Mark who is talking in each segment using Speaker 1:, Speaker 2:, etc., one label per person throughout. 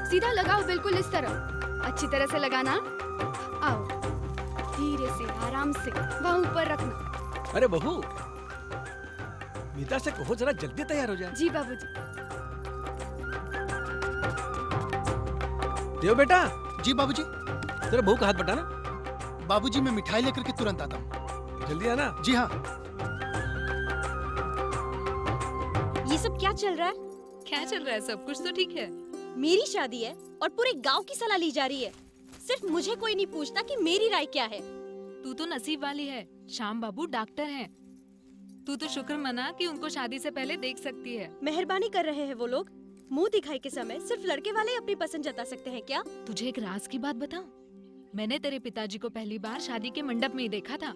Speaker 1: सीधा लगाओ, बिल्कुल इस तरह। अच्छी तरह से लगाना। आओ, धीरे से, आराम से, वहाँ ऊपर रखना।
Speaker 2: अरे बहू, मीता से कहो जरा जल्दी तैयार हो जाए।
Speaker 1: जी बाबूजी।
Speaker 2: देव बेटा।
Speaker 3: जी बाबूजी।
Speaker 2: तेरा बहू का हाथ बटाना।
Speaker 3: बाबूजी मैं मिठाई लेकर के तुरंत आता हूँ।
Speaker 2: जल्दी आना।
Speaker 3: जी हाँ।
Speaker 4: ये सब क्या चल रहा है?
Speaker 5: क्या चल रहा है? सब कुछ तो ठीक है।
Speaker 4: मेरी शादी है और पूरे गांव की सलाह ली जा रही है। सिर्फ मुझे कोई नहीं पूछता कि मेरी राय क्या है।
Speaker 5: तू तो नसीब वाली है, श्याम बाबू डॉक्टर हैं। तू तो शुक्र मना कि उनको शादी से पहले देख सकती है।
Speaker 4: मेहरबानी कर रहे हैं वो लोग। मुंह दिखाई के समय सिर्फ लड़के वाले अपनी पसंद जता सकते हैं क्या?
Speaker 5: तुझे एक राज की बात बताऊं? मैंने तेरे पिताजी को पहली बार शादी के मंडप में ही देखा था।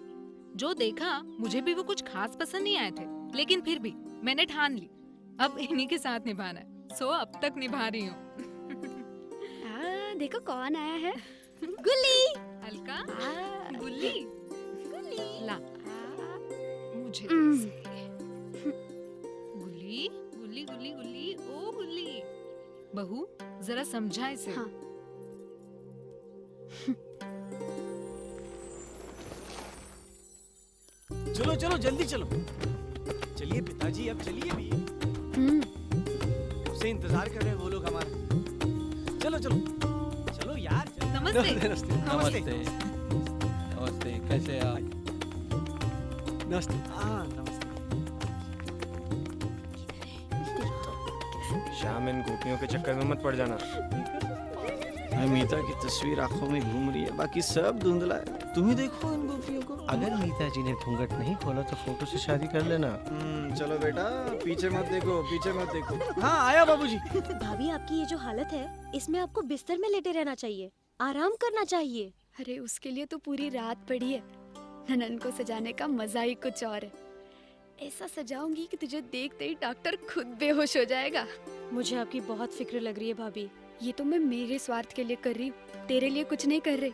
Speaker 5: जो देखा मुझे भी वो कुछ खास पसंद नहीं आए थे, लेकिन फिर भी मैंने ठान ली अब इन्हीं के साथ निभाना है। सो अब तक निभा रही हूँ।
Speaker 1: देखो कौन आया है।
Speaker 4: गुल्ली।
Speaker 5: अलका। गुल्ली।
Speaker 4: गुल्ली।
Speaker 5: ला। मुझे गुल्ली गुल्ली गुल्ली गुल्ली। ओ गुल्ली। बहू जरा समझा इसे।
Speaker 1: हाँ।
Speaker 2: चलो चलो जल्दी चलो। चलिए पिताजी, अब चलिए भी। से इंतजार कर रहे हैं वो लोग हमारा। चलो चलो चलो यार।
Speaker 5: नमस्ते।
Speaker 2: नमस्ते
Speaker 6: नमस्ते। नमस्ते, कैसे आप?
Speaker 2: नमस्ते। हाँ नमस्ते।
Speaker 7: शाम इन गोपियों के चक्कर में मत पड़ जाना।
Speaker 8: मीता की तस्वीर आंखों में घूम रही है, बाकी सब धुंधला है। तुम ही देखो इन गोपियों को।
Speaker 9: अगर मीता जी ने घूंघट नहीं खोला तो फोटो से शादी कर लेना।
Speaker 8: चलो बेटा, पीछे मत देखो, पीछे मत देखो। हाँ आया बाबूजी।
Speaker 4: भाभी, आपकी ये जो हालत है, इसमें आपको बिस्तर में लेटे रहना चाहिए, आराम करना चाहिए।
Speaker 1: अरे उसके लिए तो पूरी रात पड़ी है। ननन को सजाने का मजा ही कुछ और है। ऐसा सजाऊंगी कि तुझे देखते ही डॉक्टर खुद बेहोश हो जाएगा।
Speaker 4: मुझे आपकी बहुत फिक्र लग रही है भाभी।
Speaker 1: ये तो मैं मेरे स्वार्थ के लिए कर रही हूँ, तेरे लिए कुछ नहीं कर रही।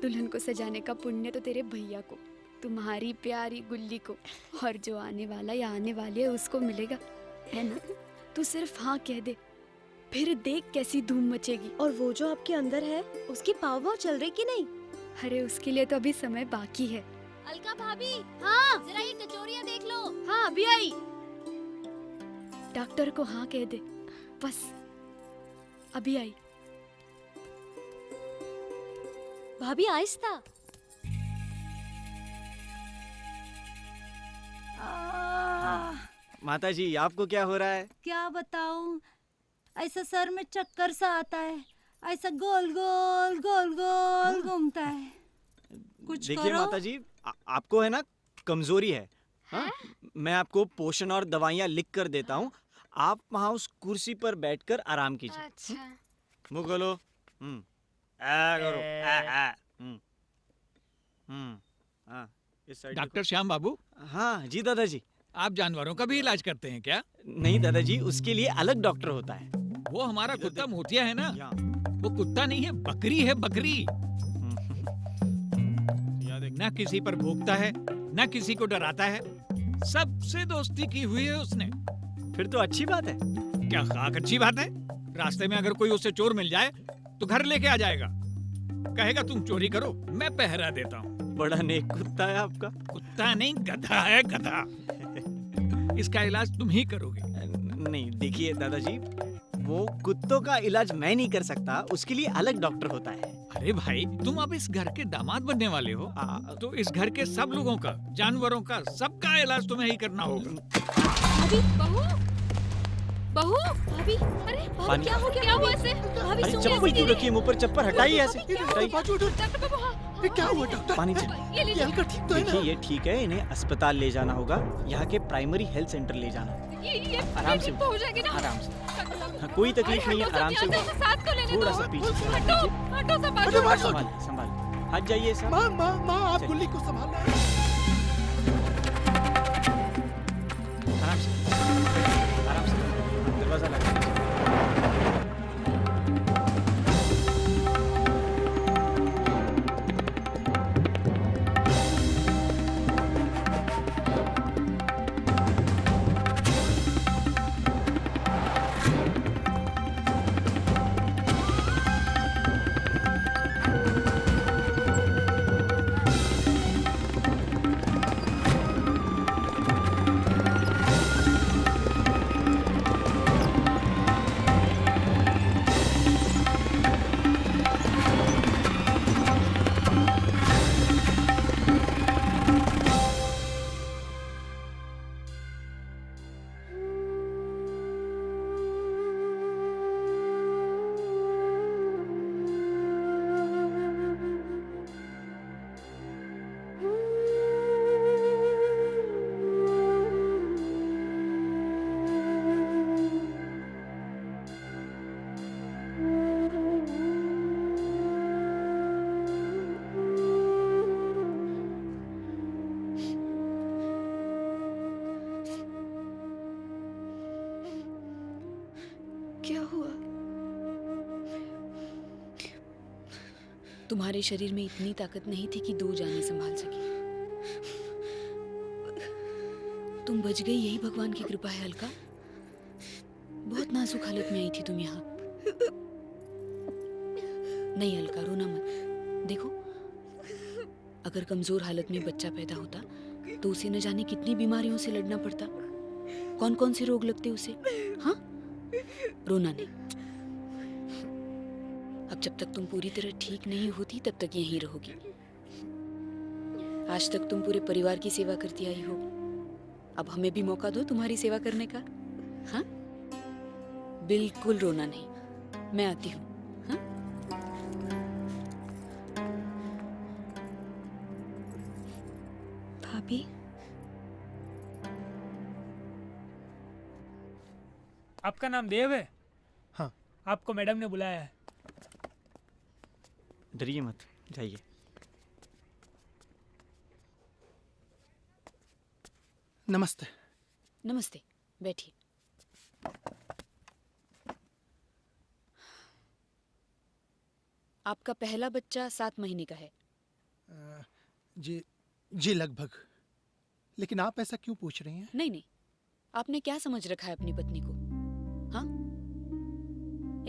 Speaker 1: दुल्हन को सजाने का पुण्य तो तेरे भैया को, तुम्हारी प्यारी गुल्ली को, और जो आने वाला या आने वाली है उसको मिलेगा, है ना? तू सिर्फ हाँ कह दे, फिर देख कैसी धूम मचेगी।
Speaker 4: और वो जो आपके अंदर है, उसकी पाव चल रही कि नहीं?
Speaker 1: अरे उसके लिए तो अभी समय बाकी है।
Speaker 4: अलका भाभी, हाँ जरा ये कचौरियाँ देख लो।
Speaker 1: हाँ अभी आई। डॉक्टर को हाँ कह दे, बस अभी आई।
Speaker 4: भाभी आहिस्ता।
Speaker 8: माता जी आपको क्या हो रहा है?
Speaker 10: क्या बताऊं, ऐसा सर में चक्कर सा आता है, ऐसा गोल गोल गोल गोल घूमता है। कुछ
Speaker 8: देखिए
Speaker 10: करो।
Speaker 8: माता जी, आपको है ना कमजोरी है। हाँ? मैं आपको पोषण और दवाइयाँ लिख कर देता हूँ। आप वहाँ उस कुर्सी पर बैठकर आराम कीजिए।
Speaker 1: अच्छा।
Speaker 8: मुँह खोलो। करो। इस साइड
Speaker 6: डॉक्टर श्याम बाबू।
Speaker 8: हाँ जी दादाजी।
Speaker 6: आप जानवरों का भी इलाज करते हैं क्या?
Speaker 8: नहीं दादाजी, उसके लिए अलग डॉक्टर होता है।
Speaker 6: वो हमारा कुत्ता मोतिया है ना, वो कुत्ता नहीं है, बकरी है, बकरी। ना किसी पर भूखता है, ना किसी को डराता है, सबसे दोस्ती की हुई है उसने।
Speaker 8: फिर तो अच्छी बात है।
Speaker 6: क्या खाक अच्छी बात है? रास्ते में अगर कोई उसे चोर मिल जाए तो घर लेके आ जाएगा, कहेगा तुम चोरी करो, मैं पहरा देता हूँ।
Speaker 8: बड़ा नेक कुत्ता है आपका।
Speaker 6: कुत्ता नहीं, गधा है, गधा। इसका इलाज तुम ही करोगे।
Speaker 8: नहीं देखिए दादाजी, वो कुत्तों का इलाज मैं नहीं कर सकता, उसके लिए अलग डॉक्टर होता है।
Speaker 6: अरे भाई, तुम अब इस घर के दामाद बनने वाले हो, तो इस घर के सब लोगों का, जानवरों का, सबका इलाज तुम्हें ही करना होगा।
Speaker 4: भाभी
Speaker 5: बहू बहू
Speaker 4: भाभी
Speaker 5: अरे
Speaker 8: पानी।
Speaker 4: क्या हो गया?
Speaker 5: क्या हुआ इसे?
Speaker 4: भाभी
Speaker 8: अरे
Speaker 4: सुनिए,
Speaker 8: चप्पल क्यों रखी है मुंह पर? चप्पल हटाइए ऐसे। हटाइए।
Speaker 3: बाजू उठो। ये क्या हुआ डॉक्टर?
Speaker 8: पानी चाहिए।
Speaker 5: ये
Speaker 3: ये
Speaker 5: लीजिए
Speaker 3: हल्का ठीक तो है
Speaker 8: देखिए
Speaker 3: ना?
Speaker 8: ये ठीक है, इन्हें अस्पताल ले जाना होगा, यहाँ के प्राइमरी हेल्थ सेंटर ले जाना।
Speaker 5: ये
Speaker 8: आराम से
Speaker 5: ठीक तो हो जाएगी ना?
Speaker 8: आराम से। हाँ, कोई तकलीफ नहीं है, आराम से उठो।
Speaker 5: साथ तो लेने
Speaker 8: थोड़ा
Speaker 5: दो।
Speaker 8: सा पीछे से
Speaker 5: हटो
Speaker 8: लीजिए।
Speaker 5: हटो सब
Speaker 3: अरे
Speaker 5: हटो।
Speaker 3: बाजू।
Speaker 8: संभाल संभाल, हट जाइए सब।
Speaker 3: माँ माँ माँ आप
Speaker 8: चलिए।
Speaker 3: गुल्ली को संभालना है।
Speaker 8: आराम से दरवाजा लगा दीजिए।
Speaker 1: क्या हुआ?
Speaker 11: तुम्हारे शरीर में इतनी ताकत नहीं थी कि 2 जानें संभाल सके। तुम बच गई, यही भगवान की कृपा है अलका। बहुत नाजुक हालत में आई थी तुम यहाँ। नहीं अलका, रोना मत। देखो, अगर कमजोर हालत में बच्चा पैदा होता तो उसे न जाने कितनी बीमारियों से लड़ना पड़ता, कौन कौन से रोग लगते उसे। हाँ, रोना नहीं। अब जब तक तुम पूरी तरह ठीक नहीं होती तब तक यहीं रहोगी। आज तक तुम पूरे परिवार की सेवा करती आई हो, अब हमें भी मौका दो तुम्हारी सेवा करने का। हाँ, बिल्कुल रोना नहीं। मैं आती हूँ। हाँ?
Speaker 1: भाभी,
Speaker 12: आपका नाम देव है?
Speaker 3: हाँ।
Speaker 12: आपको मैडम ने बुलाया है।
Speaker 8: डरिए मत, जाइए।
Speaker 3: नमस्ते।
Speaker 11: नमस्ते, बैठिए। आपका पहला बच्चा 7 महीने का है।
Speaker 3: जी लगभग। लेकिन आप ऐसा क्यों पूछ रही हैं?
Speaker 11: नहीं नहीं, आपने क्या समझ रखा है अपनी पत्नी को? हाँ,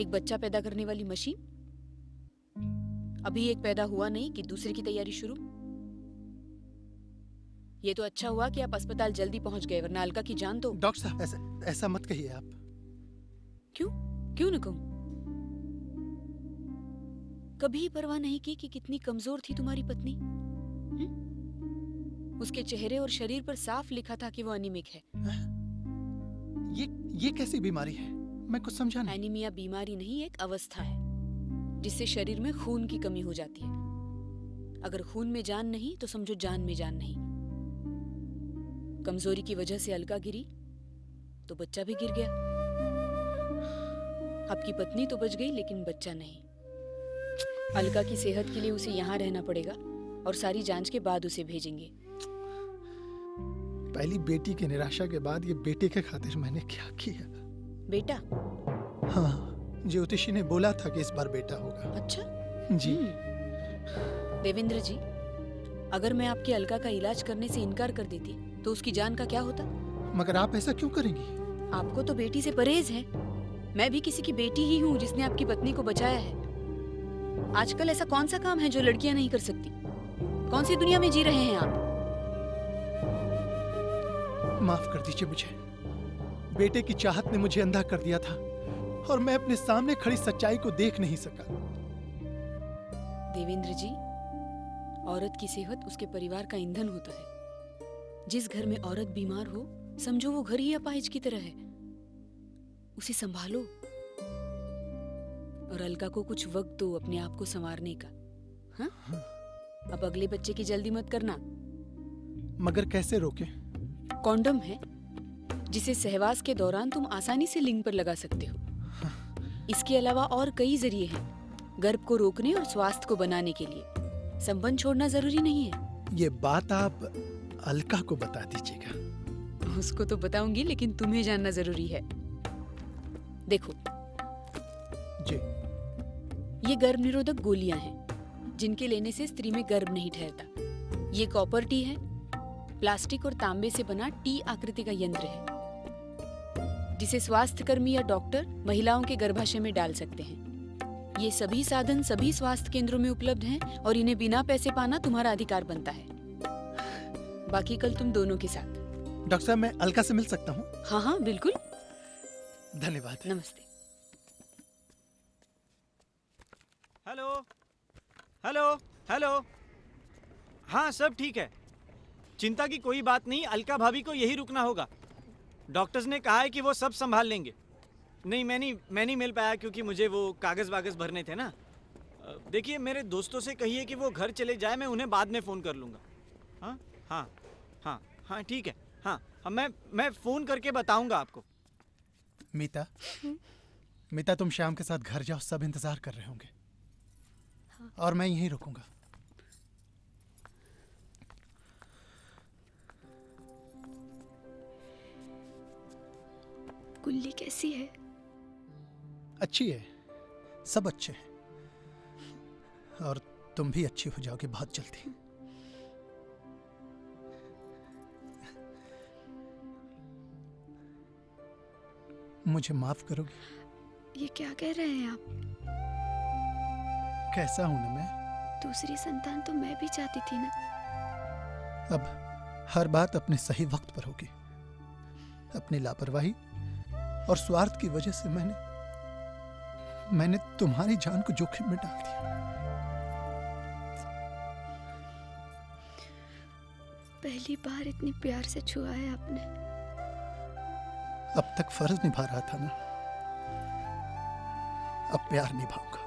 Speaker 11: एक बच्चा पैदा करने वाली मशीन? अभी एक पैदा हुआ नहीं कि दूसरे की तैयारी शुरू। ये तो अच्छा हुआ कि आप अस्पताल जल्दी पहुंच गए, वरना अलका की जान तो।
Speaker 3: डॉक्टर साहब ऐसा मत कहिए आप।
Speaker 11: क्यों न कहूं? कभी परवाह नहीं की कि कितनी कमजोर थी तुम्हारी पत्नी? उसके चेहरे और शरीर पर साफ लिखा था कि वो एनीमिक है।
Speaker 3: ये कैसी बीमारी है? मैं कुछ समझा नहीं।
Speaker 11: एनीमिया बीमारी नहीं, एक अवस्था है जिससे शरीर में खून की कमी हो जाती है। अगर खून में जान नहीं तो समझो जान में जान नहीं। कमजोरी की वजह से अलका गिरी तो बच्चा भी गिर गया। आपकी पत्नी तो बच गई लेकिन बच्चा नहीं। अलका की सेहत के लिए उसे यहाँ रहना पड़ेगा और सारी जांच के बाद उसे भेजेंगे।
Speaker 3: पहली बेटी की निराशा के बाद ये बेटे के खातिर मैंने क्या किया?
Speaker 11: बेटा?
Speaker 3: हाँ, ज्योतिषी ने बोला था कि इस बार बेटा होगा।
Speaker 11: अच्छा
Speaker 3: जी।
Speaker 11: देवेंद्र जी, अगर मैं आपकी अलका का इलाज करने से इनकार कर देती तो उसकी जान का क्या होता?
Speaker 3: मगर आप ऐसा क्यों करेंगी?
Speaker 11: आपको तो बेटी से परहेज है। मैं भी किसी की बेटी ही हूँ जिसने आपकी पत्नी को बचाया है। आजकल ऐसा कौन सा काम है जो लड़कियां नहीं कर सकती? कौन सी दुनिया में जी रहे हैं आप?
Speaker 3: माफ कर दीजिए मुझे। बेटे की चाहत ने मुझे अंधा कर दिया था और मैं अपने सामने खड़ी सच्चाई को देख नहीं सका।
Speaker 11: देवेंद्र जी, औरत की सेहत उसके परिवार का ईंधन होता है। जिस घर में औरत बीमार हो, समझो वो घर ही अपाहिज की तरह है। उसे संभालो और अलका को कुछ वक्त दो अपने आप को संवारने का। हाँ? अब अगले बच्चे की जल्दी मत करना।
Speaker 3: मगर कैसे रोके?
Speaker 11: कॉन्डम है जिसे सहवास के दौरान तुम आसानी से लिंग पर लगा सकते हो। इसके अलावा और कई जरिए हैं गर्भ को रोकने और स्वास्थ्य को बनाने के लिए। संबंध छोड़ना जरूरी नहीं है।
Speaker 3: ये बात आप अलका को बता दीजिएगा।
Speaker 11: उसको तो बताऊंगी, लेकिन तुम्हें जानना जरूरी है। देखो
Speaker 3: जी,
Speaker 11: ये गर्भ निरोधक गोलियां हैं जिनके लेने से स्त्री में गर्भ नहीं ठहरता। ये कॉपर टी है, प्लास्टिक और तांबे से बना टी आकृति का यंत्र है जिसे स्वास्थ्य कर्मी या डॉक्टर महिलाओं के गर्भाशय में डाल सकते हैं। ये सभी साधन सभी स्वास्थ्य केंद्रों में उपलब्ध हैं और इन्हें बिना पैसे पाना तुम्हारा अधिकार बनता है। बाकी कल तुम दोनों के साथ।
Speaker 3: डॉक्टर साहब, मैं अलका से मिल सकता हूँ?
Speaker 11: हाँ हाँ बिल्कुल।
Speaker 3: धन्यवाद।
Speaker 11: नमस्ते।
Speaker 8: Hello hello hello. हाँ सब ठीक है, चिंता की कोई बात नहीं। अलका भाभी को यही रुकना होगा। डॉक्टर्स ने कहा है कि वो सब संभाल लेंगे। नहीं, मैं नहीं मिल पाया क्योंकि मुझे वो कागज वागज भरने थे ना। देखिए, मेरे दोस्तों से कहिए कि वो घर चले जाए, मैं उन्हें बाद में फ़ोन कर लूँगा। हाँ हाँ हाँ हाँ ठीक है। हाँ हाँ, मैं फ़ोन करके बताऊँगा आपको।
Speaker 3: मीता, मीता तुम शाम के साथ घर जाओ, सब इंतजार कर रहे होंगे। और मैं यहीं रुकूंगा।
Speaker 1: गुल्ली कैसी है?
Speaker 3: अच्छी है, सब अच्छे हैं। और तुम भी अच्छी हो जाओगे बहुत जल्दी। मुझे माफ करोगे?
Speaker 1: ये क्या कह रहे हैं आप?
Speaker 3: कैसा हूं ना मैं?
Speaker 1: दूसरी संतान तो मैं भी चाहती थी ना।
Speaker 3: अब हर बात अपने सही वक्त पर होगी। अपनी लापरवाही और स्वार्थ की वजह से मैंने तुम्हारी जान को जोखिम में डाल दिया।
Speaker 1: पहली बार इतनी प्यार से छुआ है आपने।
Speaker 3: अब तक फर्ज निभा रहा था ना, अब प्यार निभाऊंगा।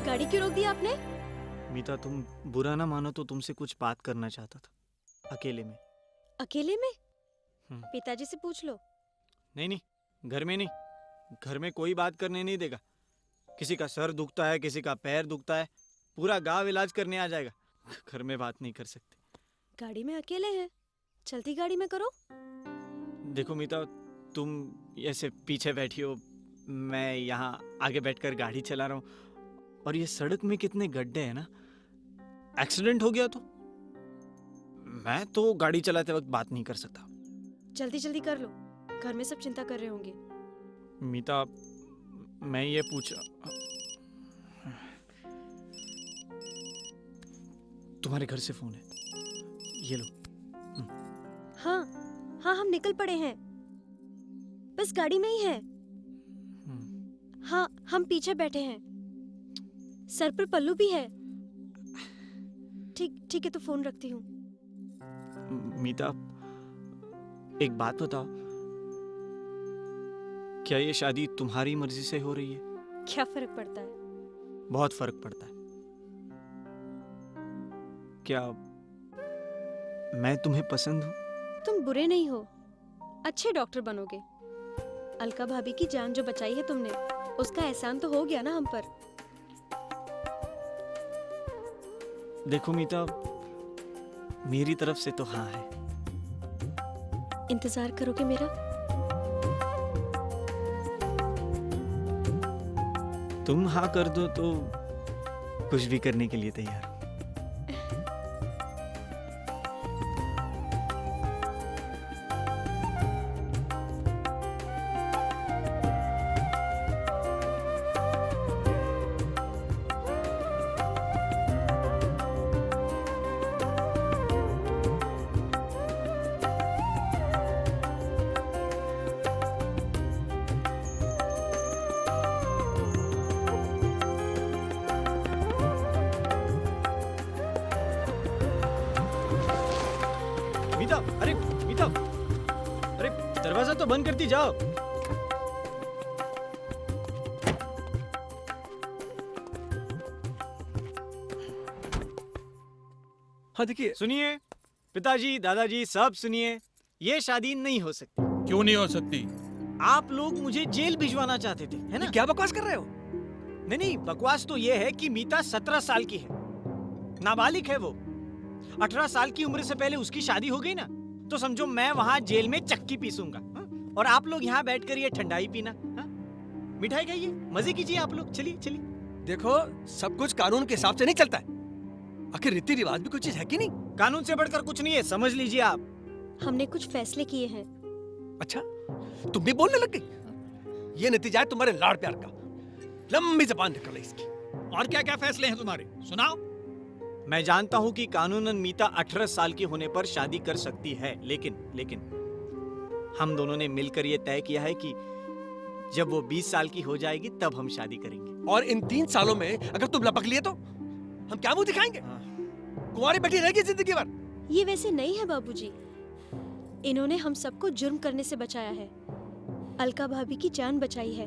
Speaker 4: गाड़ी क्यों रोक दी आपने?
Speaker 8: मीता, तुम बुरा ना मानो तो तुमसे कुछ बात करना चाहता था, अकेले में।
Speaker 4: अकेले में? पिताजी से पूछ लो।
Speaker 8: नहीं, घर में नहीं। घर में कोई बात करने नहीं देगा। किसी का सर दुखता है, किसी का पैर दुखता है, पूरा गांव इलाज करने आ जाएगा। घर में बात नहीं कर सकते।
Speaker 4: गाड़ी में अकेले हैं, चलती गाड़ी में करो।
Speaker 8: देखो मीता, तुम ऐसे पीछे बैठी हो, मैं यहाँ आगे बैठकर गाड़ी चला रहा हूँ, और ये सड़क में कितने गड्ढे हैं ना। एक्सीडेंट हो गया तो मैं तो गाड़ी चलाते वक्त बात नहीं कर सकता।
Speaker 4: जल्दी जल्दी कर लो, घर में सब चिंता कर रहे होंगे।
Speaker 8: मीता, मैं ये पूछ, तुम्हारे घर से फोन है, ये लो।
Speaker 4: हाँ हाँ, हम निकल पड़े हैं, बस गाड़ी में ही है। हाँ, हम पीछे बैठे हैं, सर पर पल्लू भी है। ठीक है, तो फोन रखती हूँ।
Speaker 8: मीता, एक बात बताओ, क्या ये शादी तुम्हारी मर्जी से हो रही है?
Speaker 4: क्या फर्क पड़ता है?
Speaker 8: बहुत फर्क पड़ता है। क्या मैं तुम्हें पसंद हूँ?
Speaker 4: तुम बुरे नहीं हो, अच्छे डॉक्टर बनोगे। अलका भाभी की जान जो बचाई है तुमने, उसका एहसान तो हो गया ना हम पर।
Speaker 8: देखो मीता, मेरी तरफ से तो हाँ है।
Speaker 4: इंतजार करोगे मेरा?
Speaker 8: तुम हाँ कर दो तो कुछ भी करने के लिए तैयार हूं। मीता, अरे मीता, अरे दरवाजा तो बंद करती जाओ।
Speaker 2: हाँ देखिए,
Speaker 8: सुनिए पिताजी, दादाजी, सब सुनिए, ये शादी नहीं हो सकती।
Speaker 6: क्यों नहीं हो सकती?
Speaker 8: आप लोग मुझे जेल भिजवाना चाहते थे, है ना?
Speaker 2: क्या बकवास कर रहे हो?
Speaker 8: नहीं नहीं, बकवास तो ये है कि मीता 17 साल की है, नाबालिग है वो। 18 साल की उम्र से पहले उसकी शादी हो गई ना, तो समझो मैं वहाँ जेल में चक्की पीसूंगा, हाँ? और आप लोग यहाँ बैठकर ये ठंडाई पीना, हाँ? मिठाई खाइए, मजे कीजिए आप लोग। चलिए चलिए।
Speaker 2: देखो, सब कुछ कानून के हिसाब से नहीं चलता है। आखिर रीति रिवाज भी कुछ चीज है कि नहीं?
Speaker 8: कानून से बढ़कर कुछ नहीं है, समझ लीजिए आप।
Speaker 4: हमने कुछ फैसले किए हैं।
Speaker 2: अच्छा, तुम भी बोलने लग गई? ये नतीजा है तुम्हारे लाड़ प्यार का। लंबी जबान निकल रही इसकी।
Speaker 6: और क्या क्या फैसले हैं तुम्हारे, सुनाओ।
Speaker 8: मैं जानता हूँ कि कानूनन मीता 18 साल की होने पर शादी कर सकती है, लेकिन हम दोनों ने मिलकर ये तय किया है कि जब वो 20 साल की हो जाएगी तब हम शादी करेंगे।
Speaker 2: और इन 3 सालों में अगर तुम लपक लिए तो हम क्या मुंह दिखाएंगे? कुंवारी बैठी रहेगी जिंदगी भर।
Speaker 4: ये वैसे नहीं है बाबूजी। इन्होंने हम सबको जुर्म करने से बचाया है, अलका भाभी की जान बचाई है।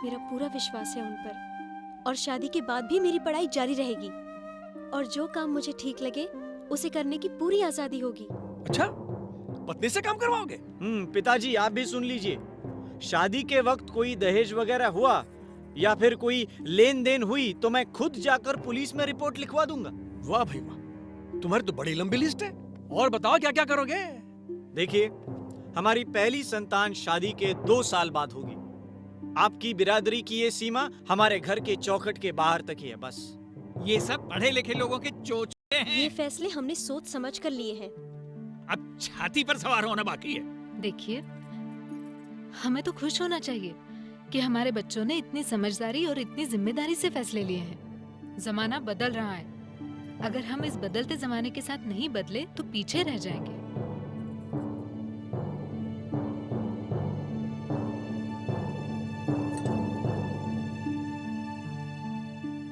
Speaker 4: मेरा पूरा विश्वास है उन पर, और शादी के बाद भी मेरी पढ़ाई जारी रहेगी, और जो काम मुझे ठीक लगे उसे करने की पूरी आजादी होगी।
Speaker 2: अच्छा, पत्नी से काम करवाओगे?
Speaker 8: पिताजी आप भी सुन लीजिए, शादी के वक्त कोई दहेज वगैरह हुआ या फिर कोई लेन देन हुई तो मैं खुद जाकर पुलिस में रिपोर्ट लिखवा दूंगा।
Speaker 2: वाह भाई वाह, तुम्हारी तो बड़ी लंबी लिस्ट है। और बताओ क्या क्या करोगे?
Speaker 8: देखिए, हमारी पहली संतान शादी के 2 साल बाद होगी। आपकी बिरादरी की ये सीमा हमारे घर के चौखट के बाहर तक ही है, बस।
Speaker 6: ये सब पढ़े लिखे लोगों के चोचले हैं।
Speaker 4: ये फैसले हमने सोच समझ कर लिए हैं।
Speaker 6: अब छाती पर सवार होना बाकी है।
Speaker 5: देखिए, हमें तो खुश होना चाहिए कि हमारे बच्चों ने इतनी समझदारी और इतनी जिम्मेदारी से फैसले लिए हैं। जमाना बदल रहा है, अगर हम इस बदलते जमाने के साथ नहीं बदले तो पीछे रह जाएंगे।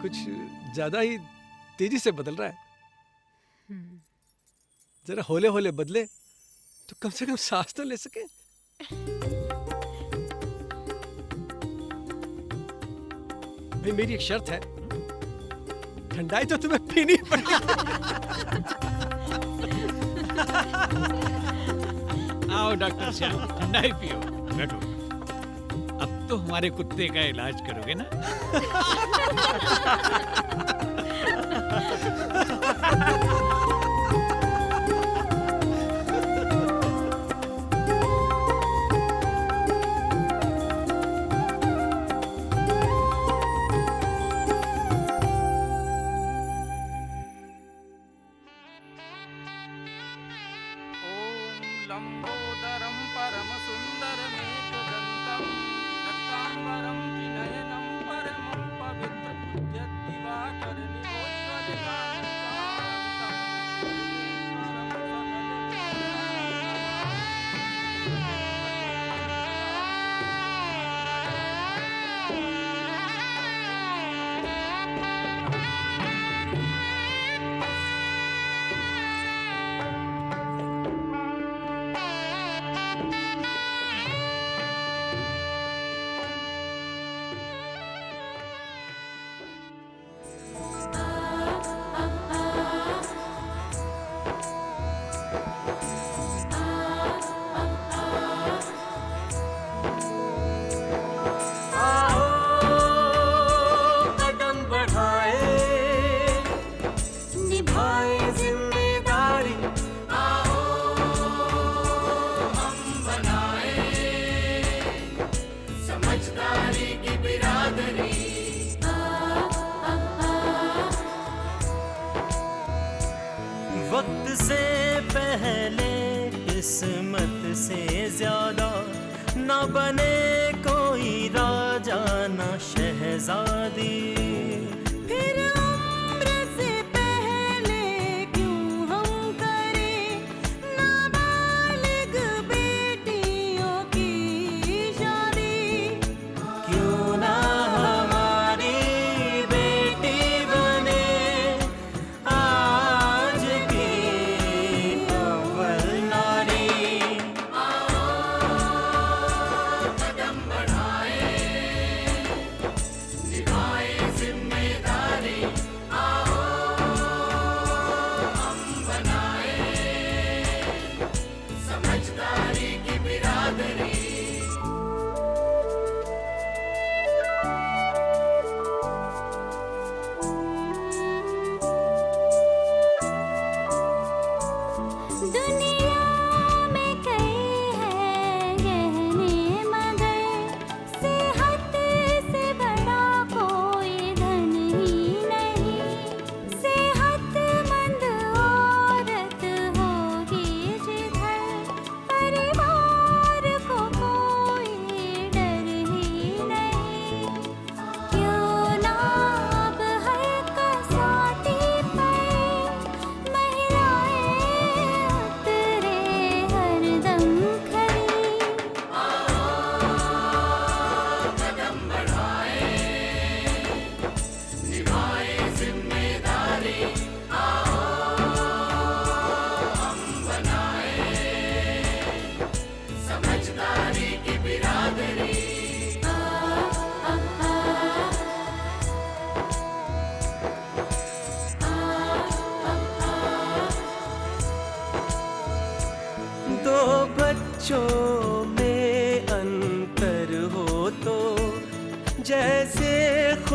Speaker 2: कुछ ज्यादा ही तेजी से बदल रहा है। जरा होले होले बदले तो कम से कम सांस तो ले सके। भाई मेरी एक शर्त है, ठंडाई तो तुम्हें पीनी पड़ेगी।
Speaker 6: आओ डॉक्टर श्याम, ठंडाई पियो, बैठो। अब तो हमारे कुत्ते का इलाज करोगे ना?
Speaker 13: लंबोदरं परम सुंदरमेकदंतं रक्तांबरं त्रिनयनं परमं पवित्र पूज्य दिवाकर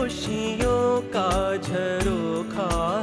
Speaker 9: खुशियों का झरोखा